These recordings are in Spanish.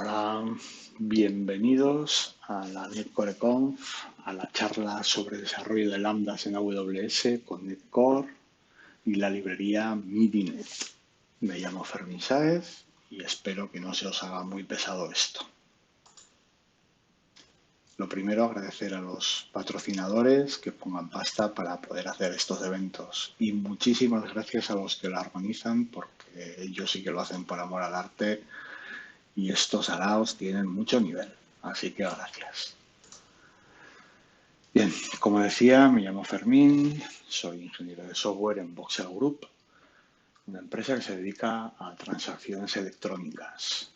Hola, bienvenidos a la NetCoreConf, a la charla sobre desarrollo de lambdas en AWS con NetCore y la librería MIDINet. Me llamo Fermín Sáez y espero que no se os haga muy pesado esto. Lo primero, agradecer a los patrocinadores que pongan pasta para poder hacer estos eventos. Y muchísimas gracias a los que lo organizan, porque ellos sí que lo hacen por amor al arte y estos araos tienen mucho nivel. Así que gracias. Bien, como decía, me llamo Fermín, soy ingeniero de software en Voxel Group, una empresa que se dedica a transacciones electrónicas.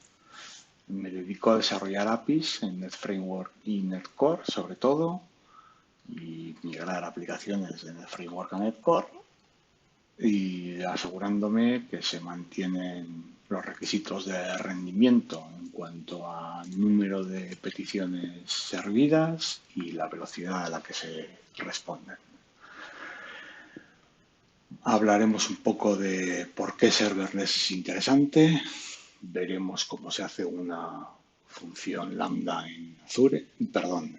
Me dedico a desarrollar APIs en NetFramework y NetCore, sobre todo, y migrar aplicaciones de NetFramework a NetCore, y asegurándome que se mantienen los requisitos de rendimiento en cuanto a número de peticiones servidas y la velocidad a la que se responden. Hablaremos un poco de por qué serverless es interesante, veremos cómo se hace una función lambda en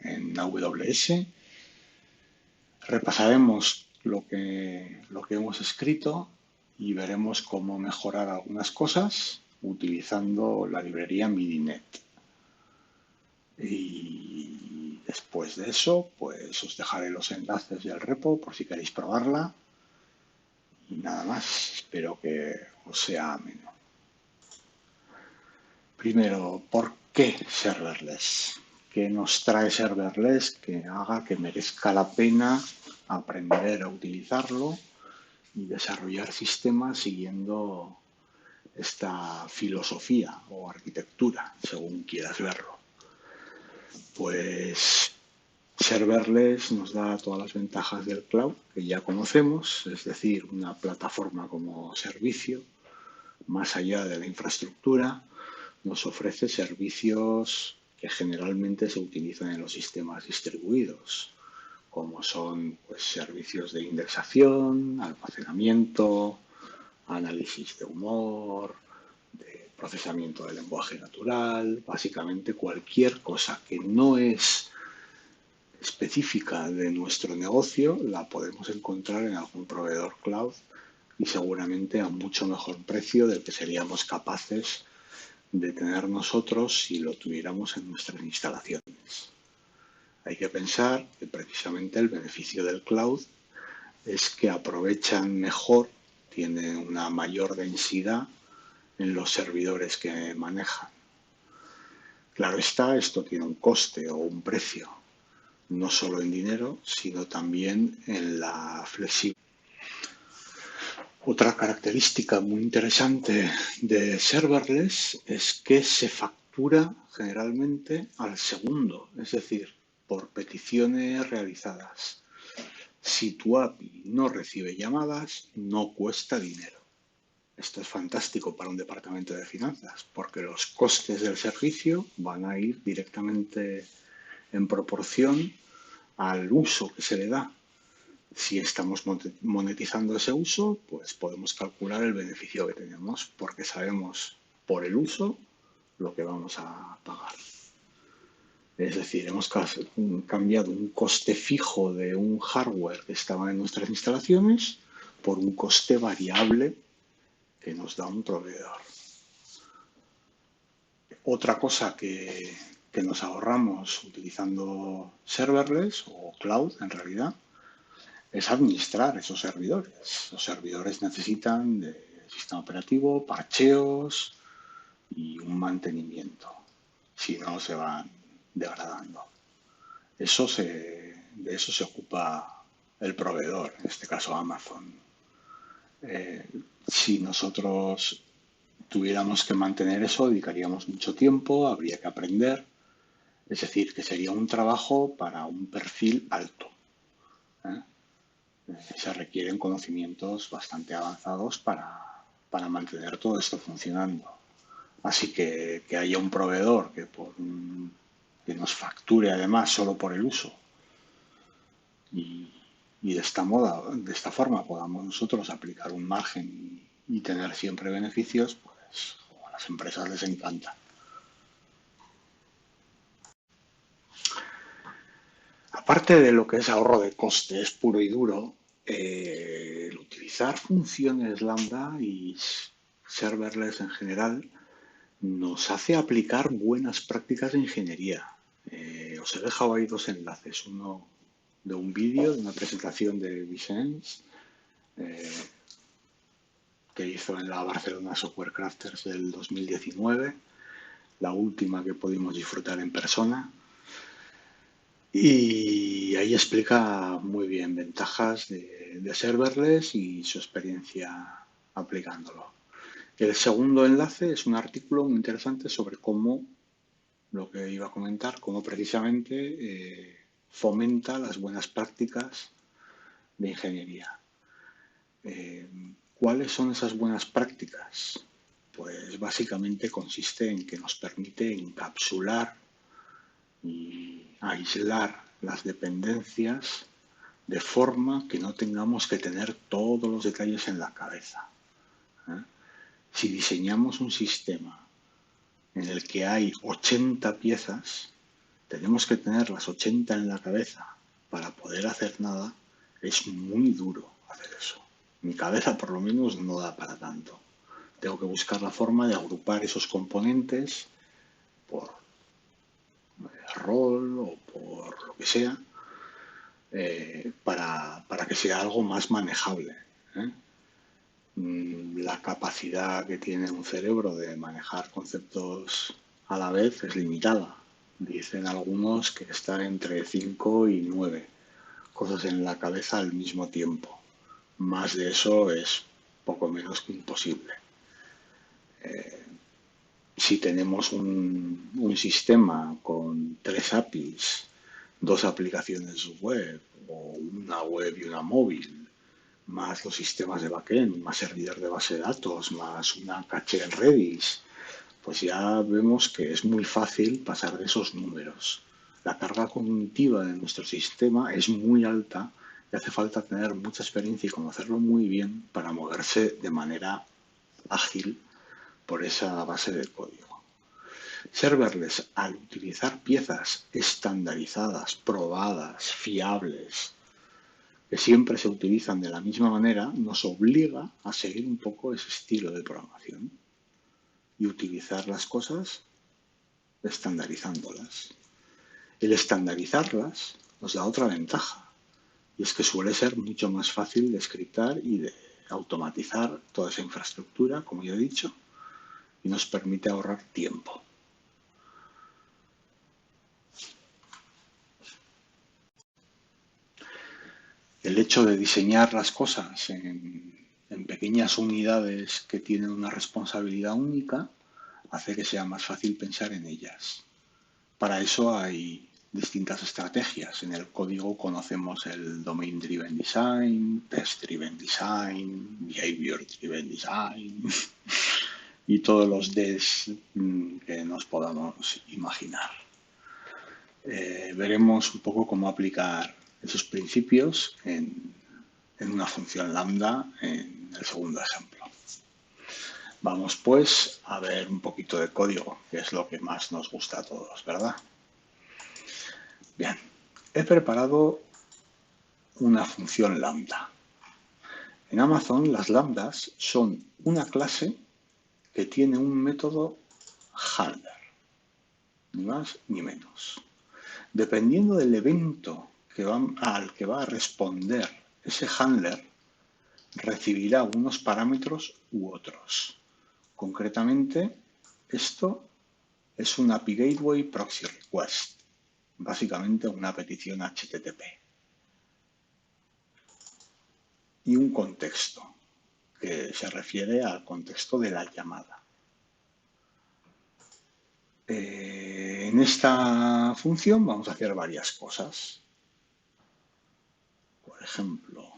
en AWS, repasaremos lo que hemos escrito y veremos cómo mejorar algunas cosas utilizando la librería MIDINet. Y después de eso, pues os dejaré los enlaces del repo por si queréis probarla. Y nada más, espero que os sea ameno. Primero, ¿por qué serverless? ¿Qué nos trae serverless que haga que merezca la pena aprender a utilizarlo y desarrollar sistemas siguiendo esta filosofía o arquitectura, según quieras verlo? Pues serverless nos da todas las ventajas del cloud que ya conocemos, es decir, una plataforma como servicio, más allá de la infraestructura, nos ofrece servicios que generalmente se utilizan en los sistemas distribuidos, como son pues, servicios de indexación, almacenamiento, análisis de humor, de procesamiento del lenguaje natural, básicamente cualquier cosa que no es específica de nuestro negocio la podemos encontrar en algún proveedor cloud y seguramente a mucho mejor precio del que seríamos capaces de tener nosotros si lo tuviéramos en nuestras instalaciones. Hay que pensar que precisamente el beneficio del cloud es que aprovechan mejor, tienen una mayor densidad en los servidores que manejan. Claro está, esto tiene un coste o un precio, no solo en dinero, sino también en la flexibilidad. Otra característica muy interesante de serverless es que se factura generalmente al segundo, es decir, por peticiones realizadas. Si tu API no recibe llamadas, no cuesta dinero. Esto es fantástico para un departamento de finanzas, porque los costes del servicio van a ir directamente en proporción al uso que se le da. Si estamos monetizando ese uso, pues podemos calcular el beneficio que tenemos, porque sabemos por el uso lo que vamos a pagar. Es decir, hemos cambiado un coste fijo de un hardware que estaba en nuestras instalaciones por un coste variable que nos da un proveedor. Otra cosa que nos ahorramos utilizando serverless o cloud en realidad es administrar esos servidores. Los servidores necesitan de sistema operativo, parcheos y un mantenimiento. Si no, se van degradando. De eso se ocupa el proveedor, en este caso Amazon. Si nosotros tuviéramos que mantener eso, dedicaríamos mucho tiempo, habría que aprender. Es decir, que sería un trabajo para un perfil alto. Se requieren conocimientos bastante avanzados para mantener todo esto funcionando. Así que haya un proveedor que nos facture además solo por el uso y de esta forma podamos nosotros aplicar un margen y tener siempre beneficios, pues a las empresas les encanta. Aparte de lo que es ahorro de costes puro y duro, el utilizar funciones lambda y serverless en general nos hace aplicar buenas prácticas de ingeniería. Os he dejado ahí dos enlaces, uno de un vídeo, de una presentación de Vicens, que hizo en la Barcelona Software Crafters del 2019, la última que pudimos disfrutar en persona. Y ahí explica muy bien ventajas de serverless y su experiencia aplicándolo. El segundo enlace es un artículo muy interesante sobre cómo, lo que iba a comentar, cómo precisamente fomenta las buenas prácticas de ingeniería. ¿Cuáles son esas buenas prácticas? Pues básicamente consiste en que nos permite encapsular y aislar las dependencias de forma que no tengamos que tener todos los detalles en la cabeza. Si diseñamos un sistema en el que hay 80 piezas, tenemos que tener las 80 en la cabeza para poder hacer nada. Es muy duro hacer eso. Mi cabeza por lo menos no da para tanto. Tengo que buscar la forma de agrupar esos componentes por rol o por lo que sea, para que sea algo más manejable. La capacidad que tiene un cerebro de manejar conceptos a la vez es limitada. Dicen algunos que está entre 5 y 9 cosas en la cabeza al mismo tiempo. Más de eso es poco menos que imposible. Si tenemos un sistema con 3 APIs, 2 aplicaciones web o una web y una móvil, más los sistemas de backend, más servidor de base de datos, más una caché en Redis, pues ya vemos que es muy fácil pasar de esos números. La carga cognitiva de nuestro sistema es muy alta y hace falta tener mucha experiencia y conocerlo muy bien para moverse de manera ágil por esa base de código. Serverless, al utilizar piezas estandarizadas, probadas, fiables, que siempre se utilizan de la misma manera, nos obliga a seguir un poco ese estilo de programación y utilizar las cosas estandarizándolas. El estandarizarlas nos da otra ventaja, y es que suele ser mucho más fácil de scriptar y de automatizar toda esa infraestructura, como ya he dicho, y nos permite ahorrar tiempo. El hecho de diseñar las cosas en pequeñas unidades que tienen una responsabilidad única hace que sea más fácil pensar en ellas. Para eso hay distintas estrategias. En el código conocemos el Domain Driven Design, Test Driven Design, Behavior Driven Design y todos los Ds que nos podamos imaginar. Veremos un poco cómo aplicar esos principios en una función lambda en el segundo ejemplo. Vamos pues a ver un poquito de código, que es lo que más nos gusta a todos, ¿verdad? Bien, he preparado una función lambda. En Amazon las lambdas son una clase que tiene un método handler, ni más ni menos. Dependiendo del evento al que va a responder ese handler, recibirá unos parámetros u otros. Concretamente, esto es un API Gateway Proxy Request, básicamente una petición HTTP. Y un contexto, que se refiere al contexto de la llamada. En esta función vamos a hacer varias cosas. Por ejemplo,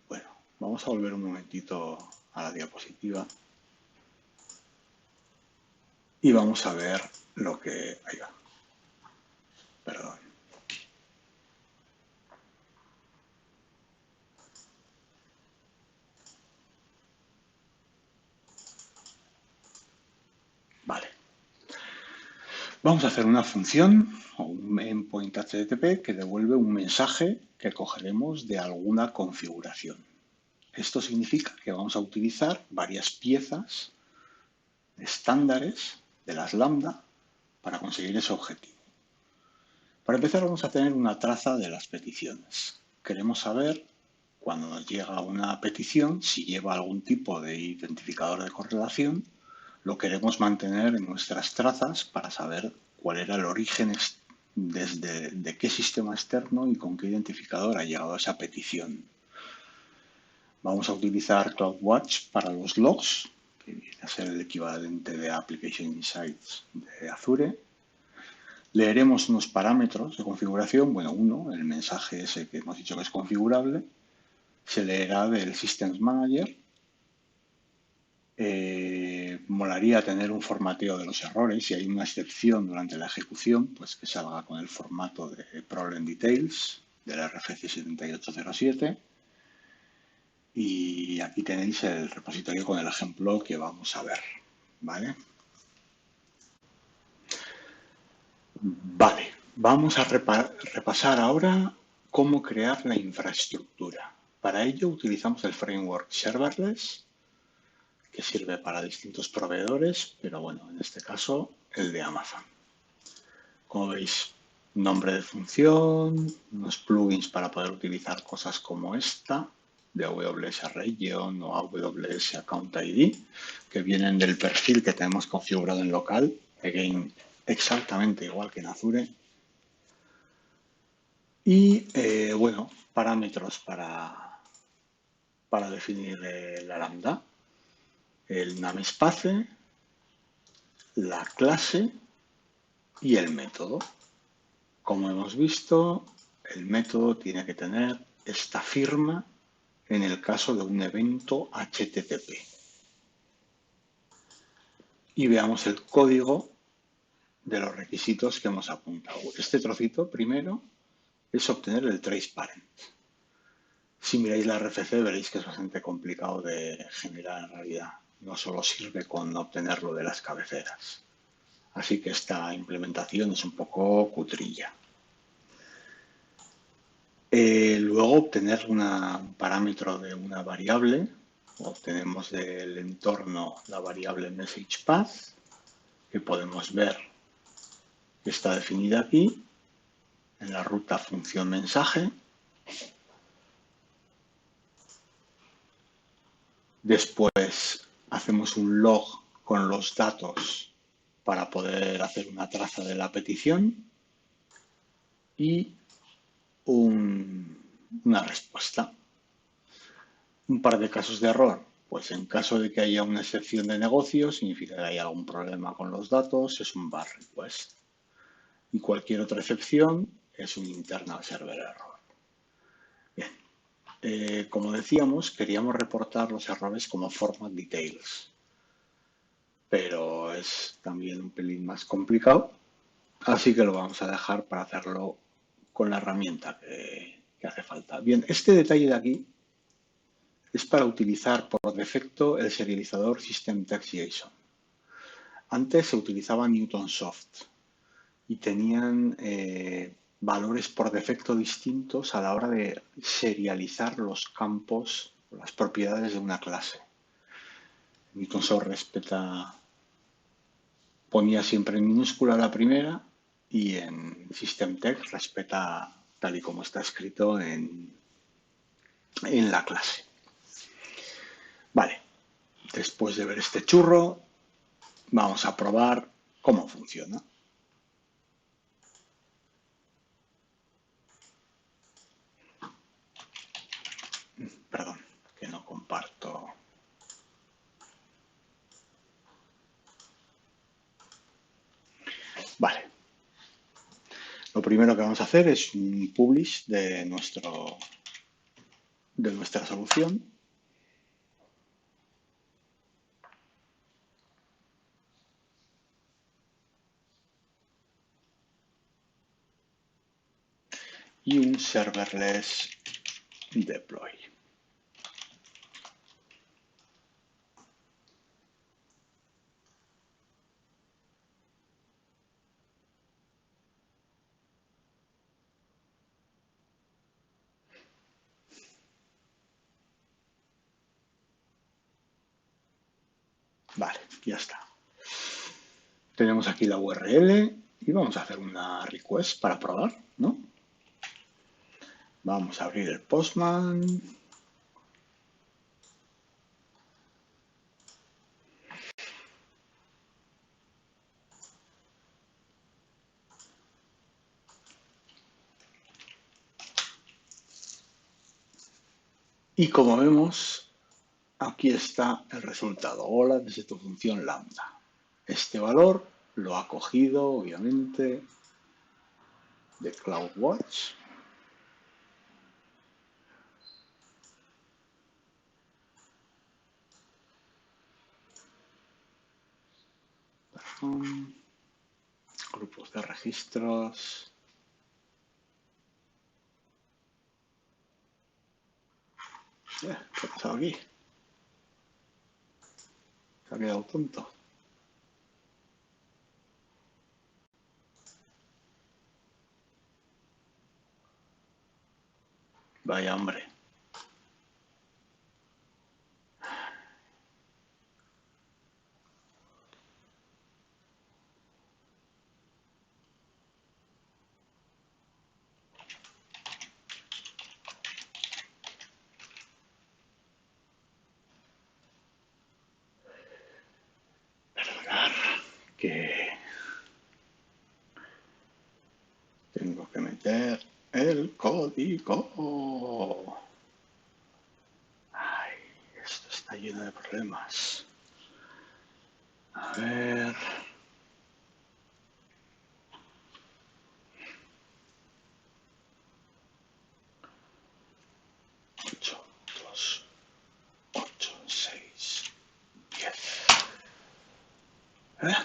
bueno, vamos a volver un momentito a la diapositiva y vamos a ver lo que... Ahí va. Perdón. Vale. Vamos a hacer una función o un endpoint HTTP que devuelve un mensaje que cogeremos de alguna configuración. Esto significa que vamos a utilizar varias piezas estándares de las lambda para conseguir ese objetivo. Para empezar vamos a tener una traza de las peticiones. Queremos saber cuando nos llega una petición si lleva algún tipo de identificador de correlación. Lo queremos mantener en nuestras trazas para saber cuál era el origen de qué sistema externo y con qué identificador ha llegado esa petición. Vamos a utilizar CloudWatch para los logs, que viene a ser el equivalente de Application Insights de Azure. Leeremos unos parámetros de configuración. Bueno, uno, el mensaje ese que hemos dicho que es configurable, se leerá del Systems Manager. Molaría tener un formateo de los errores. Si hay una excepción durante la ejecución, pues que salga con el formato de Problem Details del RFC 7807. Y aquí tenéis el repositorio con el ejemplo que vamos a ver, ¿vale? Vale, vamos a repasar ahora cómo crear la infraestructura. Para ello utilizamos el framework Serverless, que sirve para distintos proveedores, pero bueno, en este caso el de Amazon. Como veis, nombre de función, unos plugins para poder utilizar cosas como esta, de AWS Region o AWS Account ID, que vienen del perfil que tenemos configurado en local, again, exactamente igual que en Azure. Y, bueno, parámetros para definir la lambda, el namespace, la clase y el método. Como hemos visto, el método tiene que tener esta firma en el caso de un evento HTTP. Y veamos el código de los requisitos que hemos apuntado. Este trocito primero es obtener el trace parent. Si miráis la RFC veréis que es bastante complicado de generar en realidad. No solo sirve con obtenerlo de las cabeceras. Así que esta implementación es un poco cutrilla. Luego obtener un parámetro de una variable. Obtenemos del entorno la variable MessagePath, que podemos ver que está definida aquí en la ruta función mensaje. Después hacemos un log con los datos para poder hacer una traza de la petición y una respuesta. Un par de casos de error. Pues en caso de que haya una excepción de negocio, significa que hay algún problema con los datos, es un bar request. Y cualquier otra excepción es un internal server error. Bien, como decíamos, queríamos reportar los errores como format details, pero es también un pelín más complicado, así que lo vamos a dejar para hacerlo con la herramienta que hace falta. Bien, este detalle de aquí es para utilizar por defecto el serializador System.Text.json. Antes se utilizaba Newtonsoft y tenían valores por defecto distintos a la hora de serializar los campos o las propiedades de una clase. Newtonsoft ponía siempre en minúscula la primera y en SystemText respeta tal y como está escrito en la clase. Vale, después de ver este churro, vamos a probar cómo funciona. Perdón, que no comparto. Vale. Lo primero que vamos a hacer es un publish de nuestra solución. Y un serverless deploy. Vale, ya está. Tenemos aquí la URL y vamos a hacer una request para probar, ¿no? Vamos a abrir el Postman. Y como vemos, aquí está el resultado. Hola desde tu función lambda. Este valor lo ha cogido, obviamente, de CloudWatch. Grupos de registros. ¿Qué ha pasado aquí? Se ha quedado tonto. Vaya hombre. Perdonar que tengo que meter el código. Ay, esto está lleno de problemas. A ver. 8, 2, 8, 6, 10. ¿Eh?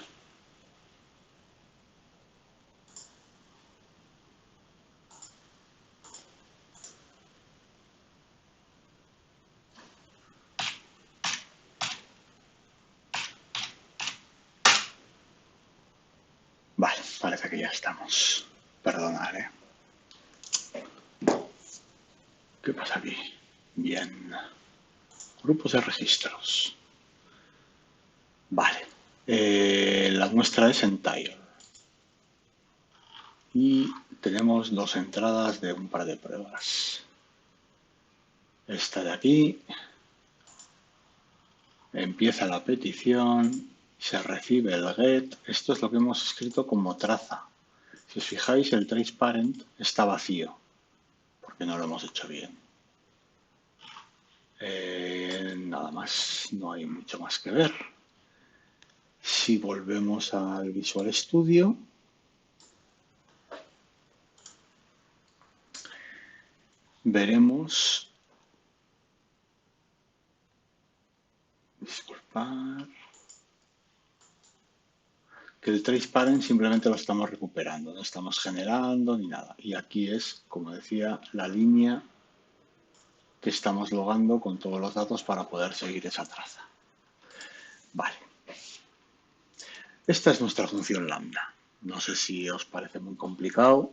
Vale, parece que ya estamos. Perdonad, ¿eh? ¿Qué pasa aquí? Bien. Grupos de registros. Vale. La muestra es en tile. Y tenemos dos entradas de un par de pruebas. Esta de aquí. Empieza la petición. Se recibe el get. Esto es lo que hemos escrito como traza. Si os fijáis, el trace parent está vacío. Porque no lo hemos hecho bien. Nada más. No hay mucho más que ver. Si volvemos al Visual Studio, veremos, disculpad, que el trace parent simplemente lo estamos recuperando, no estamos generando ni nada. Y aquí es, como decía, la línea que estamos logando con todos los datos para poder seguir esa traza. Vale. Esta es nuestra función lambda. No sé si os parece muy complicado.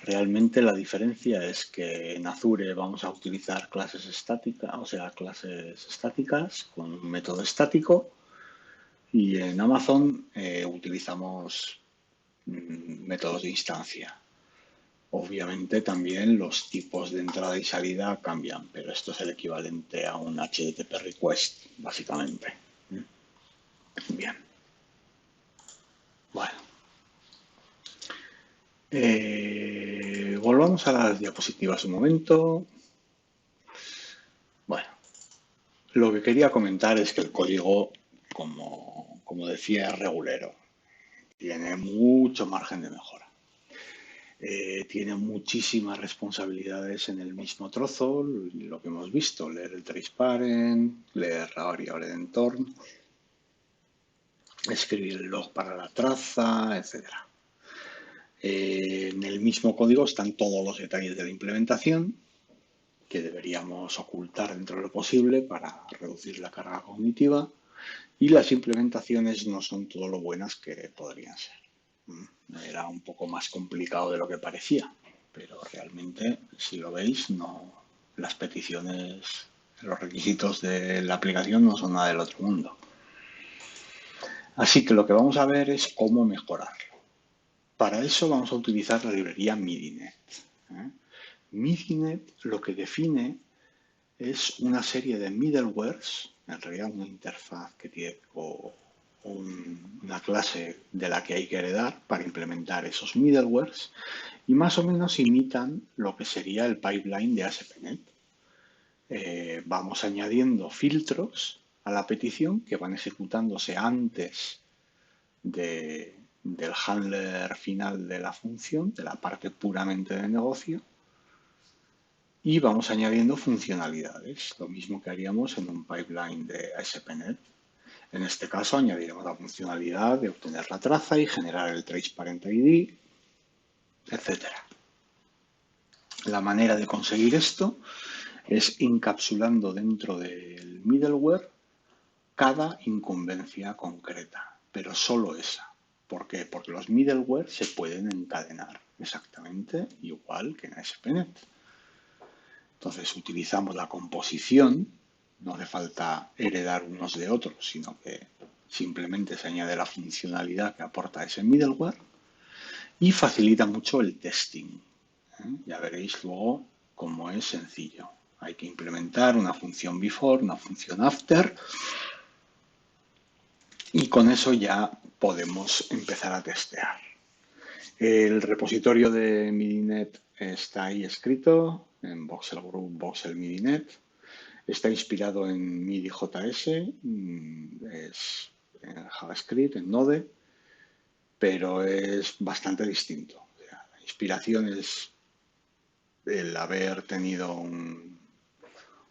Realmente la diferencia es que en Azure vamos a utilizar clases estáticas, o sea, clases estáticas con un método estático, y en Amazon utilizamos métodos de instancia. Obviamente también los tipos de entrada y salida cambian, pero esto es el equivalente a un HTTP request, básicamente. Bien. Bueno. Volvamos a las diapositivas un momento. Bueno, lo que quería comentar es que el código, como decía, es regulero. Tiene mucho margen de mejora. Tiene muchísimas responsabilidades en el mismo trozo, lo que hemos visto, leer el trace parent, leer la variable de entorno, escribir el log para la traza, etc. En el mismo código están todos los detalles de la implementación que deberíamos ocultar dentro de lo posible para reducir la carga cognitiva, y las implementaciones no son todo lo buenas que podrían ser. Era un poco más complicado de lo que parecía, pero realmente, si lo veis, no, las peticiones, los requisitos de la aplicación no son nada del otro mundo. Así que lo que vamos a ver es cómo mejorarlo. Para eso vamos a utilizar la librería MIDINET. MIDINET lo que define es una serie de middlewares, en realidad una interfaz que tiene una clase de la que hay que heredar para implementar esos middlewares y más o menos imitan lo que sería el pipeline de ASP.NET. Vamos añadiendo filtros a la petición que van ejecutándose antes del handler final de la función, de la parte puramente de negocio, y vamos añadiendo funcionalidades, lo mismo que haríamos en un pipeline de ASP.NET. En este caso añadiremos la funcionalidad de obtener la traza y generar el trace parent ID, etc. La manera de conseguir esto es encapsulando dentro del middleware cada incumbencia concreta, pero solo esa. ¿Por qué? Porque los middleware se pueden encadenar exactamente igual que en ASP.NET. Entonces utilizamos la composición, no hace falta heredar unos de otros, sino que simplemente se añade la funcionalidad que aporta ese middleware y facilita mucho el testing. Ya veréis luego cómo es sencillo. Hay que implementar una función before, una función after y con eso ya podemos empezar a testear. El repositorio de MIDINET está ahí escrito en Voxel Group, Voxel MIDINET. Está inspirado en MIDI.js, es en JavaScript, en Node, pero es bastante distinto. O sea, la inspiración es el haber tenido un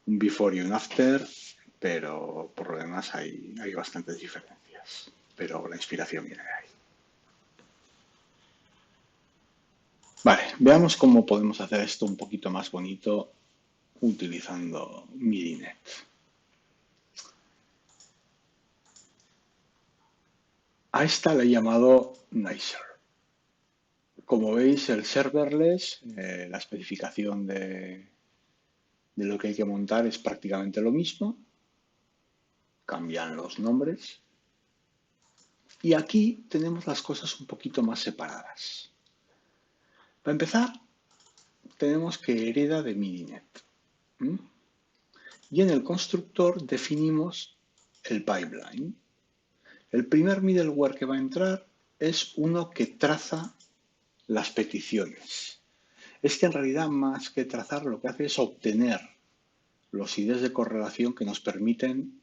before y un after, pero por lo demás hay bastantes diferencias. Pero la inspiración viene de ahí. Vale, veamos cómo podemos hacer esto un poquito más bonito utilizando MIDINET. A esta le he llamado Nicer. Como veis, el serverless, la especificación de lo que hay que montar es prácticamente lo mismo. Cambian los nombres. Y aquí tenemos las cosas un poquito más separadas. Para empezar, tenemos que hereda de MIDINET. Y en el constructor definimos el pipeline. El primer middleware que va a entrar es uno que traza las peticiones. Es que en realidad más que trazar lo que hace es obtener los IDs de correlación que nos permiten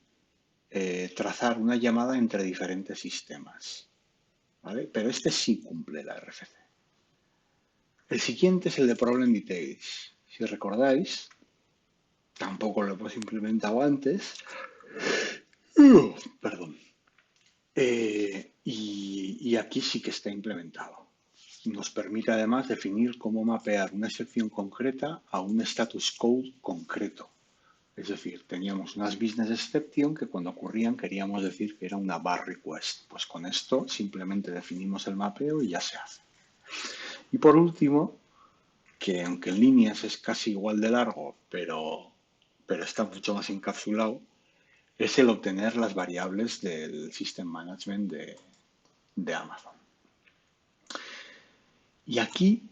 trazar una llamada entre diferentes sistemas. ¿Vale? Pero este sí cumple la RFC. El siguiente es el de Problem Details. Si recordáis, tampoco lo hemos implementado antes. Perdón. Y aquí sí que está implementado. Nos permite además definir cómo mapear una excepción concreta a un status code concreto. Es decir, teníamos unas business exception que cuando ocurrían queríamos decir que era una bar request. Pues con esto simplemente definimos el mapeo y ya se hace. Y por último, que aunque en líneas es casi igual de largo, pero está mucho más encapsulado, es el obtener las variables del System Management de Amazon. Y aquí,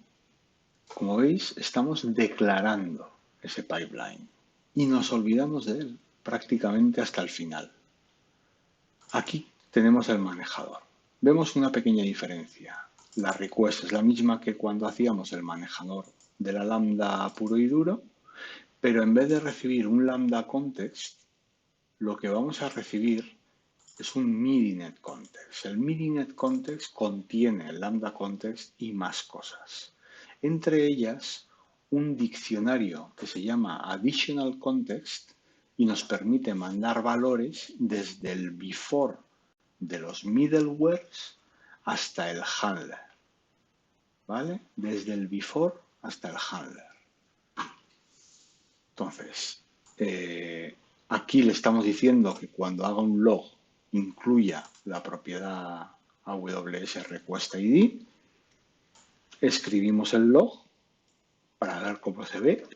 como veis, estamos declarando ese pipeline y nos olvidamos de él prácticamente hasta el final. Aquí tenemos el manejador. Vemos una pequeña diferencia. La request es la misma que cuando hacíamos el manejador de la lambda puro y duro, pero en vez de recibir un lambda context, lo que vamos a recibir es un MIDINET context. El MIDINET context contiene el lambda context y más cosas. Entre ellas, un diccionario que se llama Additional Context y nos permite mandar valores desde el before de los middlewares hasta el handler. ¿Vale? Desde el before hasta el handler. Entonces, aquí le estamos diciendo que cuando haga un log incluya la propiedad AWS Request ID. Escribimos el log para ver cómo se ve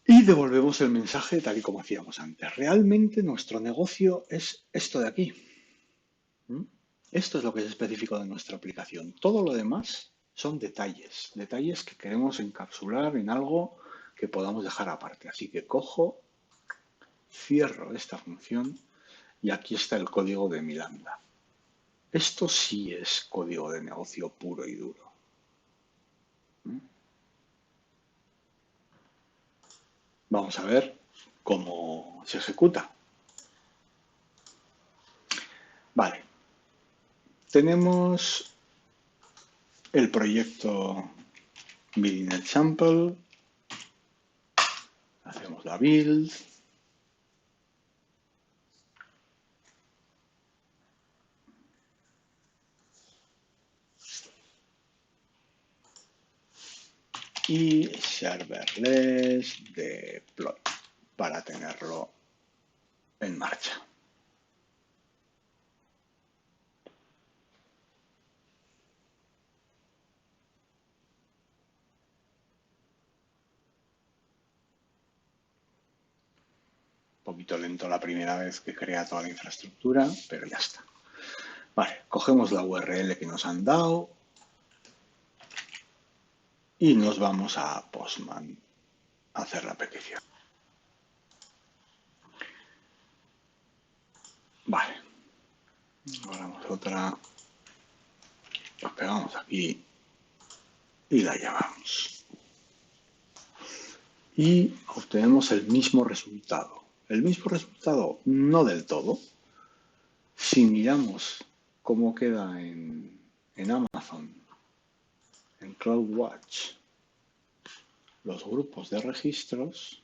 y devolvemos el mensaje tal y como hacíamos antes. Realmente nuestro negocio es esto de aquí. ¿Mm? Esto es lo que es específico de nuestra aplicación. Todo lo demás son detalles, detalles que queremos encapsular en algo que podamos dejar aparte. Así que cojo, cierro esta función y aquí está el código de mi lambda. Esto sí es código de negocio puro y duro. Vamos a ver cómo se ejecuta. Vale, tenemos el proyecto Building Sample, hacemos la build, y serverless deploy para tenerlo en marcha. Un poquito lento la primera vez que crea toda la infraestructura, pero ya está. Vale, cogemos la URL que nos han dado y nos vamos a Postman a hacer la petición. Vale, ahora otra, la pegamos aquí y la llamamos. Y obtenemos el mismo resultado. El mismo resultado no del todo. Si miramos cómo queda en Amazon, en CloudWatch, los grupos de registros,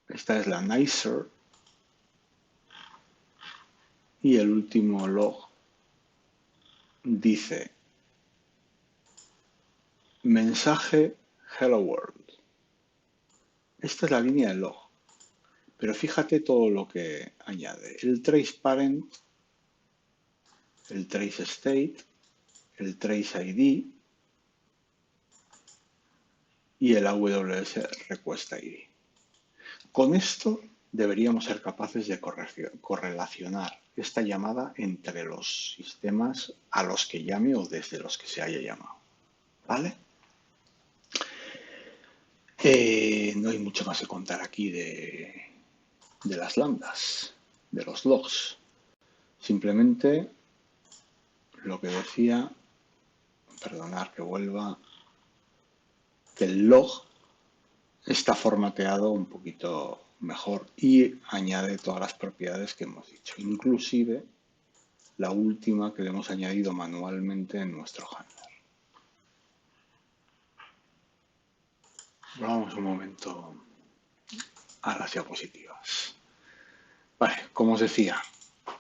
esta es la Nicer y el último log dice mensaje Hello World. Esta es la línea del log, pero fíjate todo lo que añade. El trace parent, el trace state, el trace ID y el AWS request ID. Con esto deberíamos ser capaces de correlacionar esta llamada entre los sistemas a los que llame o desde los que se haya llamado. ¿Vale? No hay mucho más que contar aquí de las lambdas, de los logs. Simplemente lo que decía, perdonar que vuelva, que el log está formateado un poquito mejor y añade todas las propiedades que hemos dicho, inclusive la última que le hemos añadido manualmente en nuestro handler. Vamos un momento a las diapositivas. Vale, como os decía,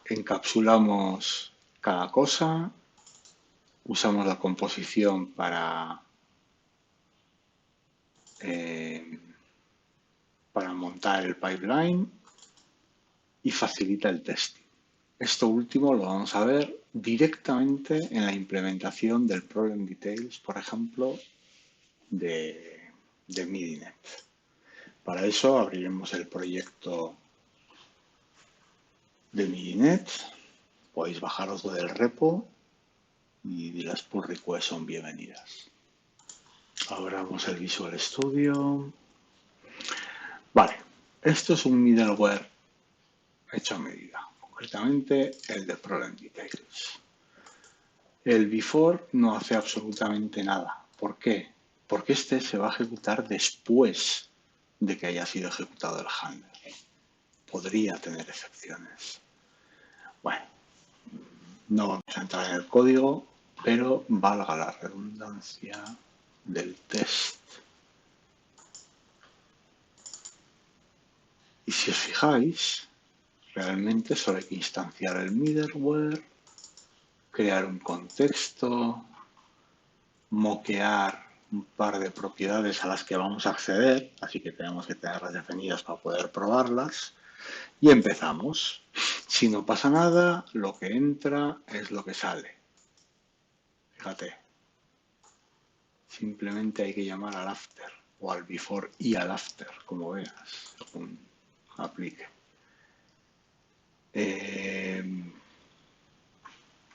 encapsulamos cada cosa, usamos la composición para montar el pipeline y facilita el testing. Esto último lo vamos a ver directamente en la implementación del Problem Details, por ejemplo, de Midinet. Para eso abriremos el proyecto de Midinet. Podéis bajaroslo del repo y las pull requests son bienvenidas. Abramos el Visual Studio. Vale, esto es un middleware hecho a medida, concretamente el de Problem Details. El before no hace absolutamente nada. ¿Por qué? Porque este se va a ejecutar después de que haya sido ejecutado el handler. Podría tener excepciones. Bueno, no vamos a entrar en el código, pero valga la redundancia del test. Y si os fijáis, realmente solo hay que instanciar el middleware, crear un contexto, moquear un par de propiedades a las que vamos a acceder, así que tenemos que tenerlas definidas para poder probarlas, y empezamos. Si no pasa nada, lo que entra es lo que sale. Fíjate. simplemente hay que llamar al after o al before y al after, como veas, según aplique.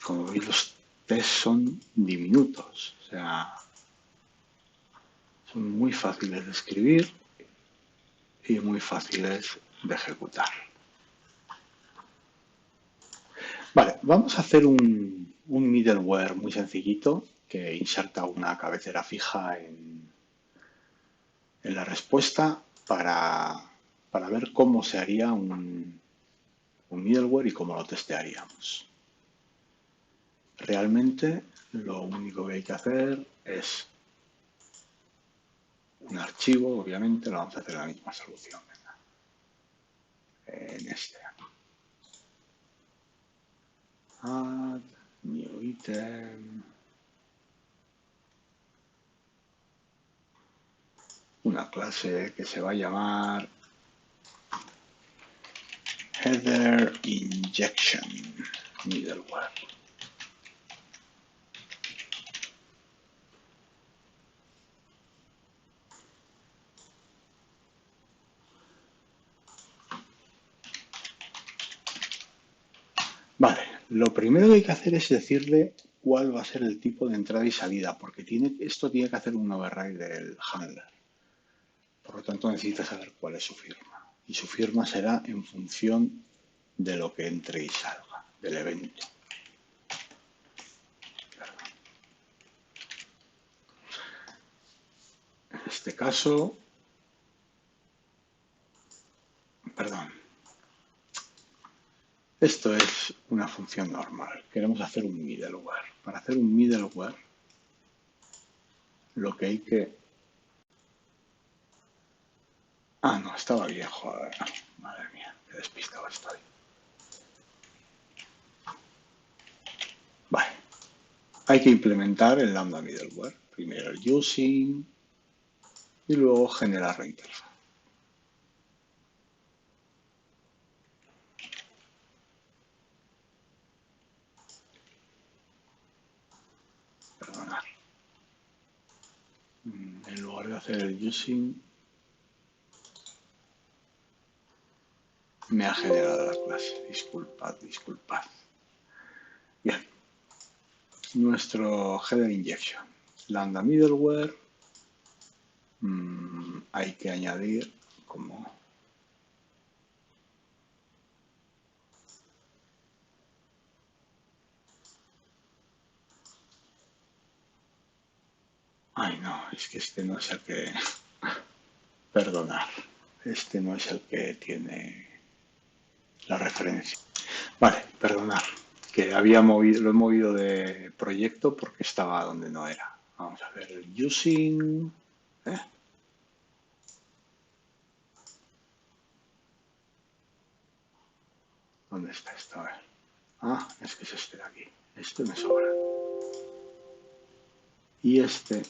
Como veis, los test son diminutos, o sea, son muy fáciles de escribir y muy fáciles de ejecutar. Vale, vamos a hacer un middleware muy sencillito que inserta una cabecera fija en la respuesta para ver cómo se haría un middleware y cómo lo testearíamos. Realmente lo único que hay que hacer es un archivo, obviamente, lo vamos a hacer en la misma solución. Venga. En este. Add new item. Una clase que se va a llamar Header Injection Middleware. Vale, lo primero que hay que hacer es decirle cuál va a ser el tipo de entrada y salida, porque esto tiene que hacer un override del handler. Por lo tanto, necesita saber cuál es su firma. Y su firma será en función de lo que entre y salga, del evento. En este caso, perdón, esto es una función normal. Queremos hacer un middleware. Para hacer un middleware, lo que hay que... Ah, no, estaba viejo. Madre mía, qué despistado estoy. Vale. Hay que implementar el lambda middleware. Primero el using y luego generar la interfaz. Perdonad. En lugar de hacer el using, me ha generado la clase. Disculpad. Bien. Nuestro header injection. Lambda middleware. Hay que añadir como... Ay, no, es que este no es el que... Perdonad. Este no es el que tiene la referencia. Vale, perdonad. Que lo he movido de proyecto porque estaba donde no era. Vamos a ver el using. ¿Dónde está esto? A ver. Ah, es que es este de aquí. Este me sobra. Y este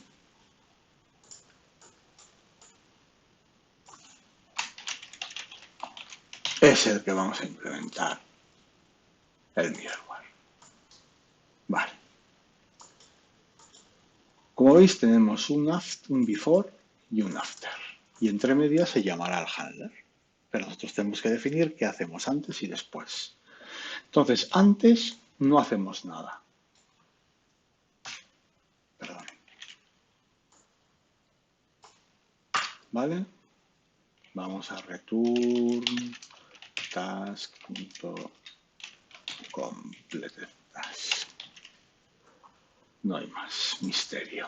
es el que vamos a implementar el middleware. Vale. Como veis, tenemos un before y un after. Y entre medias se llamará el handler. Pero nosotros tenemos que definir qué hacemos antes y después. Entonces, antes no hacemos nada. Perdón. ¿Vale? Vamos a return task.completed task. No hay más misterio.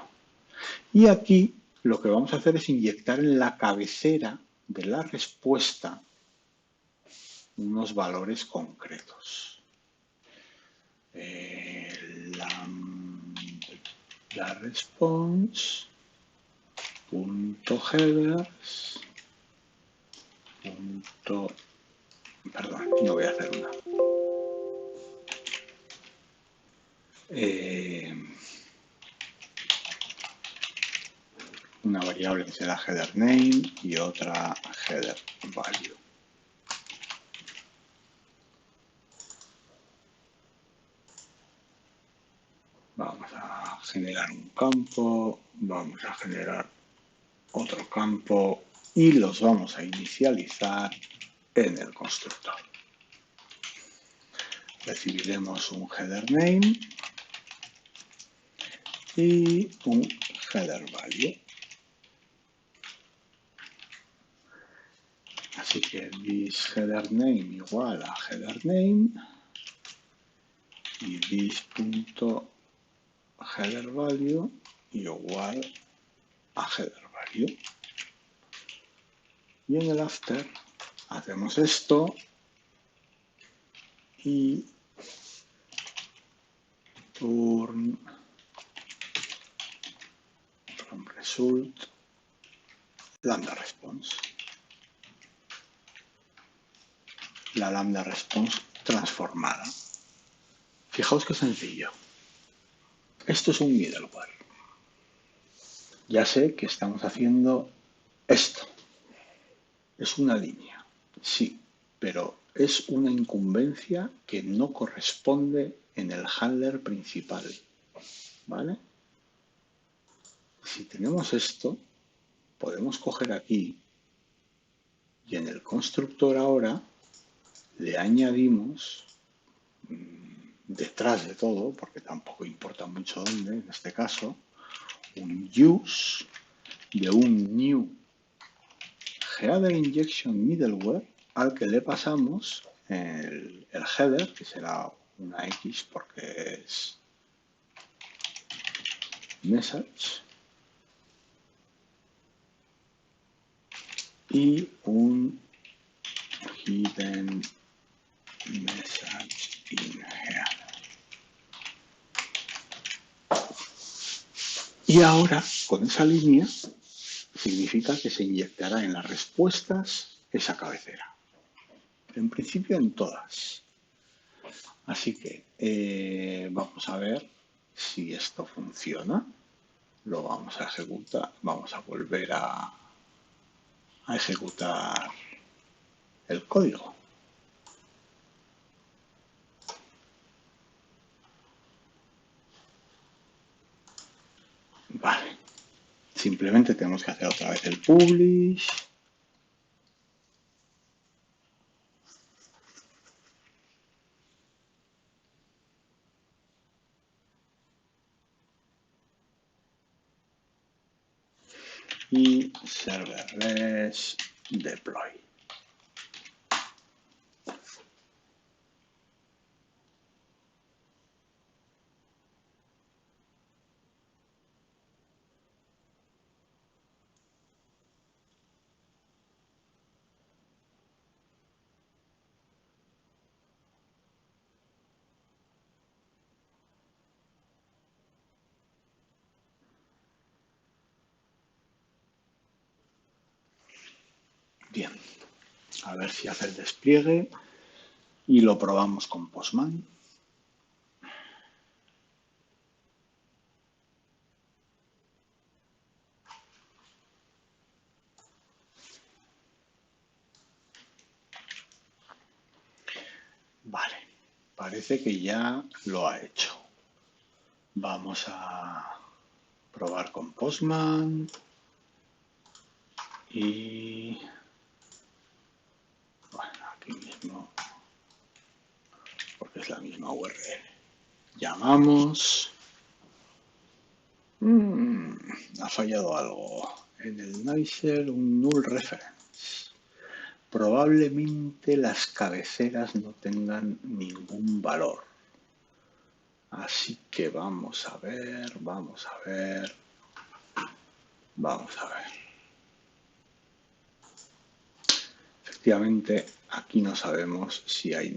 Y aquí lo que vamos a hacer es inyectar en la cabecera de la respuesta unos valores concretos. La response .headers perdón, no voy a hacer una. Una variable que será header name y otra header value. Vamos a generar un campo, vamos a generar otro campo y los vamos a inicializar en el constructor. Recibiremos un header name y un header value. Así que this header name igual a header name y this.header value igual a header value. Y en el after hacemos esto y turn from result lambda response. La lambda response transformada. Fijaos qué sencillo. Esto es un middleware. Ya sé que estamos haciendo esto. Es una línea, sí, pero es una incumbencia que no corresponde en el handler principal, ¿vale? Si tenemos esto, podemos coger aquí y en el constructor ahora le añadimos detrás de todo, porque tampoco importa mucho dónde, en este caso, un use de un new header injection middleware al que le pasamos el header, que será una X porque es message, y un hidden message in here. Y ahora, con esa línea, significa que se inyectará en las respuestas esa cabecera. En principio en todas. Así que vamos a ver si esto funciona. Lo vamos a ejecutar. Vamos a volver a ejecutar el código. Vale. Simplemente tenemos que hacer otra vez el publish. Y serverless deploy. Bien, a ver si hace el despliegue y lo probamos con Postman. Vale, parece que ya lo ha hecho. Vamos a probar con Postman y bueno, aquí mismo, porque es la misma URL. Llamamos. Ha fallado algo. En el Nicer un null reference. Probablemente las cabeceras no tengan ningún valor. Así que vamos a ver. Efectivamente, aquí no sabemos si hay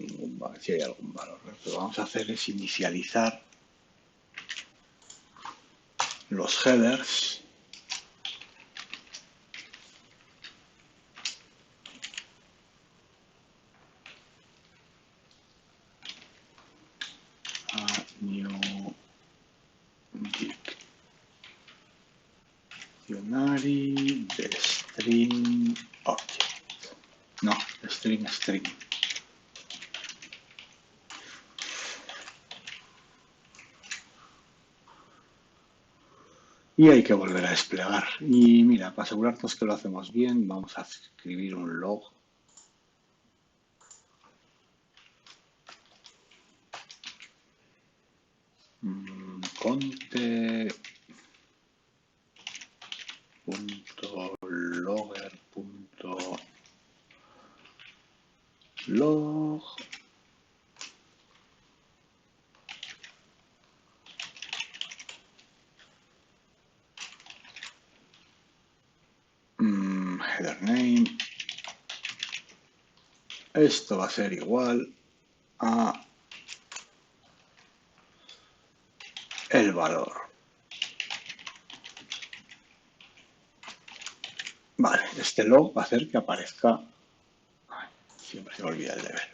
algún valor. Lo que vamos a hacer es inicializar los headers a new dictionary de string object. No, string. y hay que volver a desplegar. Y mira, para asegurarnos que lo hacemos bien, vamos a escribir un log. conte.logger.log header name. Esto va a ser igual a el valor. Vale, este log va a hacer que aparezca. Ay, siempre se me olvida el deber.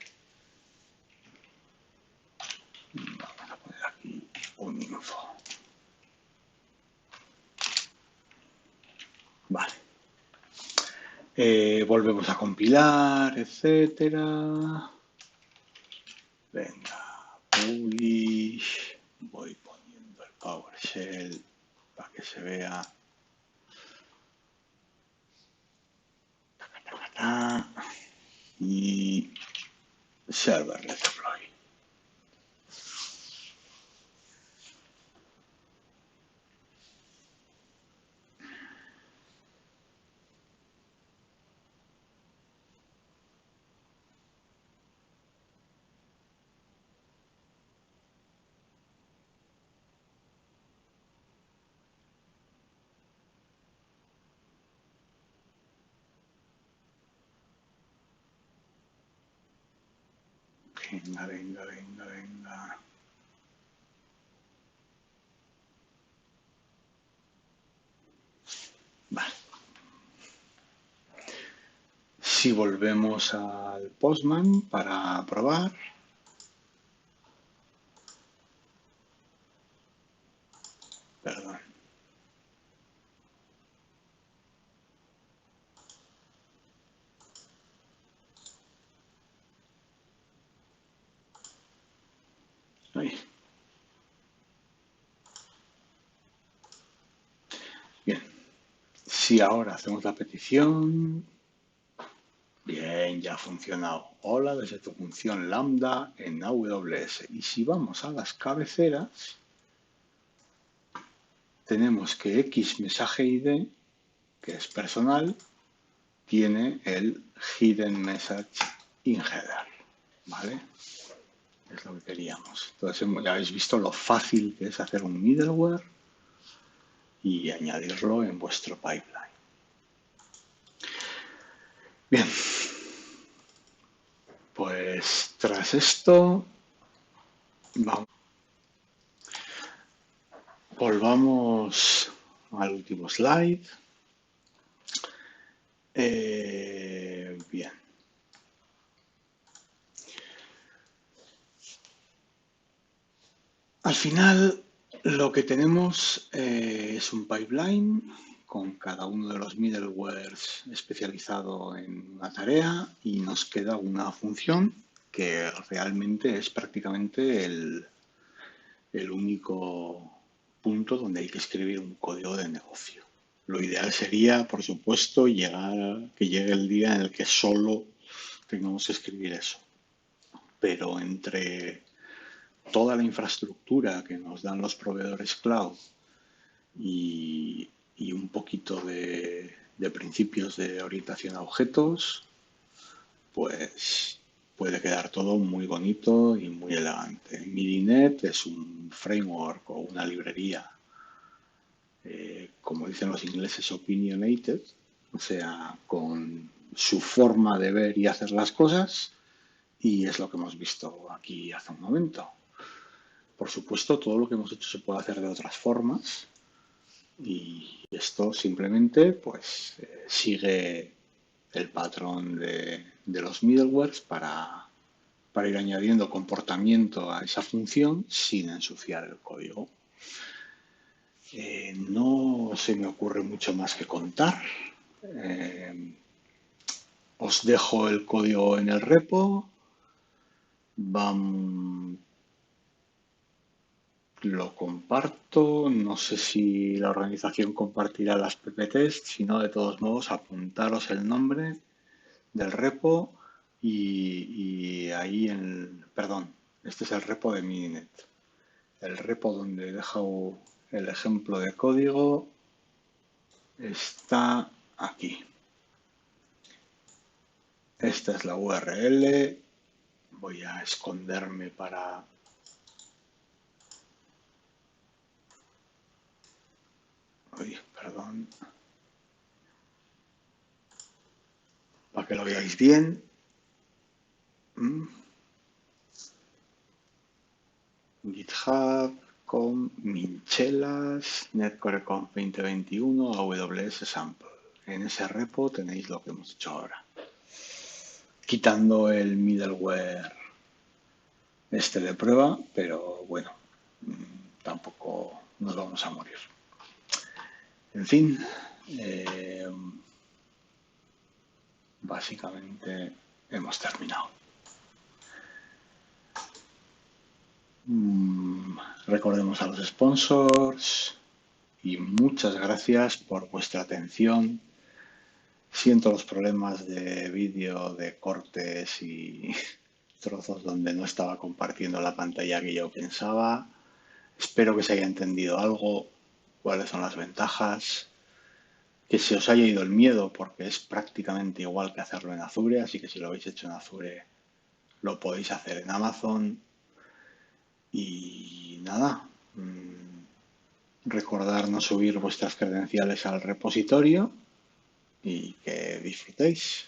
Vamos a poner aquí un info. Vale. Volvemos a compilar, etcétera. Venga, publish. Voy poniendo el PowerShell para que se vea. Y serverless deploy. Venga. Vale. Si volvemos al Postman para probar. Perdón. Ahí. Bien. Si ahora hacemos la petición. Bien, ya ha funcionado. Hola desde tu función lambda en AWS. Y si vamos a las cabeceras, tenemos que X mensaje ID, que es personal, tiene el hidden message in header. ¿Vale? Es lo que queríamos. Entonces ya habéis visto lo fácil que es hacer un middleware y añadirlo en vuestro pipeline. Bien. Pues tras esto, volvamos al último slide. Bien. Al final, lo que tenemos es un pipeline con cada uno de los middlewares especializado en una tarea y nos queda una función que realmente es prácticamente el único punto donde hay que escribir un código de negocio. Lo ideal sería, por supuesto, que llegue el día en el que solo tengamos que escribir eso. Pero entre toda la infraestructura que nos dan los proveedores cloud y un poquito de principios de orientación a objetos, pues puede quedar todo muy bonito y muy elegante. MIDINET es un framework o una librería, como dicen los ingleses, opinionated, o sea, con su forma de ver y hacer las cosas, y es lo que hemos visto aquí hace un momento. Por supuesto, todo lo que hemos hecho se puede hacer de otras formas, y esto simplemente pues sigue el patrón de los middlewares para ir añadiendo comportamiento a esa función sin ensuciar el código. No se me ocurre mucho más que contar. Os dejo el código en el repo. lo comparto. No sé si la organización compartirá las pptest, si no, de todos modos, apuntaros el nombre del repo y ahí perdón, este es el repo de Mininet. El repo donde he dejado el ejemplo de código está aquí. Esta es la URL. Voy a esconderme para... Uy, perdón. Para que lo veáis bien. GitHub con Minchelas, NetCoreConf 2021, AWS Sample. En ese repo tenéis lo que hemos hecho ahora. Quitando el middleware este de prueba, pero bueno, tampoco nos vamos a morir. En fin, básicamente hemos terminado. Recordemos a los sponsors y muchas gracias por vuestra atención. Siento los problemas de vídeo, de cortes y trozos donde no estaba compartiendo la pantalla que yo pensaba. Espero que se haya entendido algo, cuáles son las ventajas, que se os haya ido el miedo porque es prácticamente igual que hacerlo en Azure, así que si lo habéis hecho en Azure lo podéis hacer en Amazon. Y nada, recordar no subir vuestras credenciales al repositorio y que disfrutéis.